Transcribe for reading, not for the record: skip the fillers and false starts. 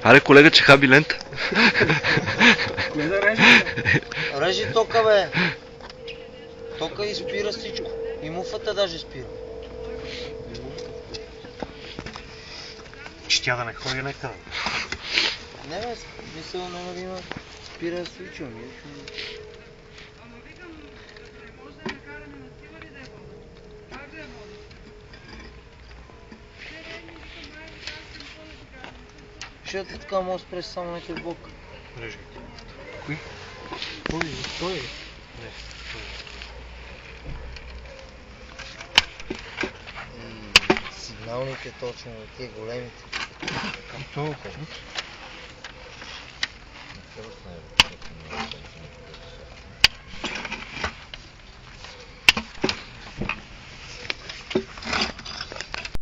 Аре, колега, че хаби лента. Не да режи. Режи тока, бе. Тока и спира всичко. И муфата даже спира. Че тя да не ходи некъде. Не, бе, мисъл няма да има. Спира да свичам. Ама викам, не може да е накаране на сила ли да е вода? Как да е вода? Не, викам, май, как съм какво да ти кажа? Защото така може да спреш само някакъв блок. Режи. Кои? Той. Не. И сигналните точно, тия големите. Към това.